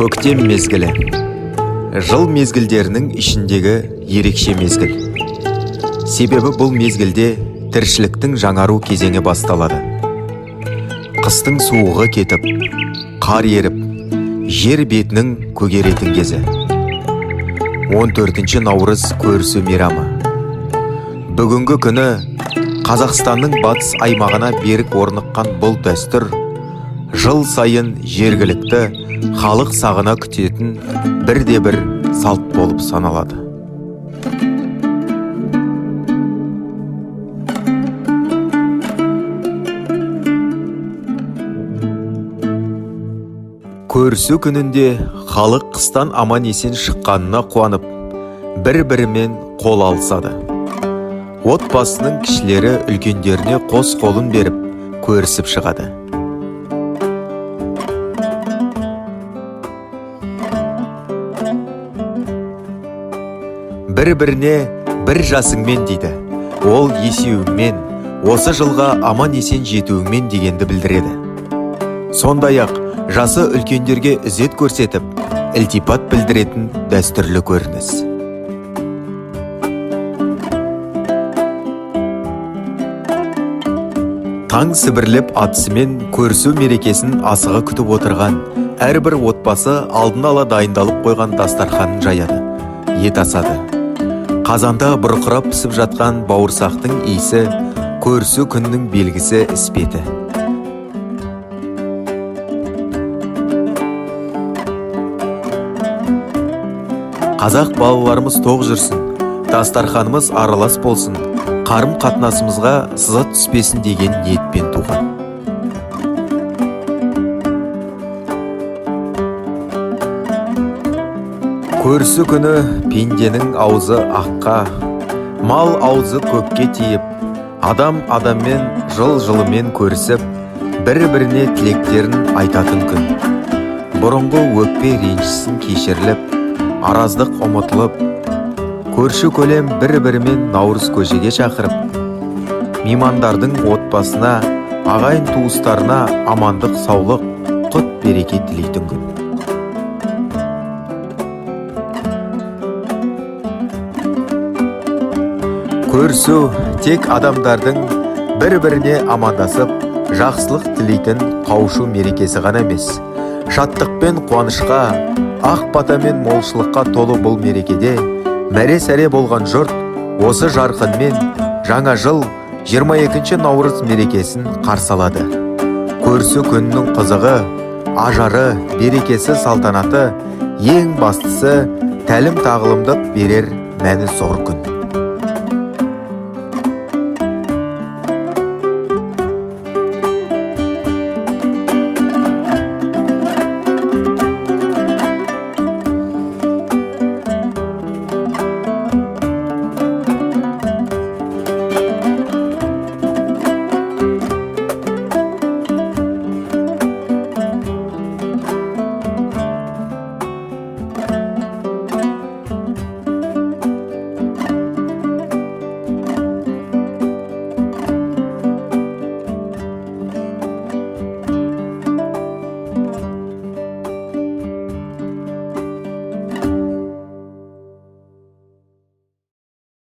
Көктем мезгілі. Жыл мезгілдерінің ішіндегі ерекше мезгіл. Себебі бұл мезгілде тіршіліктің жаңару кезеңі басталады. Қыстың суығы кетіп, қар еріп, жер бетінің көгеретін кезі. 14 наурыз көрісу мейрамы. Бүгінгі күні Қазақстанның батыс аймағына берік орныққан бұл дәстүр жыл сайын жергілікті халық сағына күтетін бірде-бір салт болып саналады. Көрісу күнінде халық қыстан аман-есен шыққанына қуанып, бір-бірімен қол алысады. Отбасының кішілері үлкендеріне қос қолын беріп, көрісіп шығады. Бір-біріне бір жасыңмен дейді. Ол есеуіңмен, осы жылға аман-есен жетуіңмен дегенді білдіреді. Сондай-ақ жасы үлкендерге ізет көрсетіп, ілтипат білдіретін дәстүрлі көрініс. Таң сібірлеп атысымен көрісу мерекесін асыға күтіп отырған әрбір отбасы алдын ала дайындалып қойған дастарханын жаяды, ет асады. Қазанда бұрқырап пісіп жатқан бауырсақтың иісі көрісу күннің белгісі іспеті. Қазақ балаларымыз тоқ жүрсін, дастарханымыз аралас болсын, қарым-қатынасымызға сызат түспесін деген ниетпен туған. Көрісу күні пенденің аузы аққа, мал аузы көкке тиіп, адам адаммен жыл-жылымен көрісіп, бір-біріне тілектерін айтатын күн. Бұрынғы өкпе ренжісін кешіріліп, араздық ұмытылып, көрші көлем бір-бірімен наурыз көжеге шақырып, меймандардың отбасына, ағайын туыстарына амандық, саулық, құт береке тілейтін күн. Көрісу тек адамдардың бір-біріне амандасып, жақсылық тілейтін қауышу мерекесі ғана емес. Шаттықпен қуанышқа, ақ батамен молшылыққа толы бұл мерекеде мәре-сәре болған жұрт осы жарқынмен жаңа жыл 22 наурыз мерекесін қарсы алады. Көрісу күнінің қызығы, ажары, берекесі, салтанаты, ең бастысы тәлім тағылымдық берер мәні зор күн.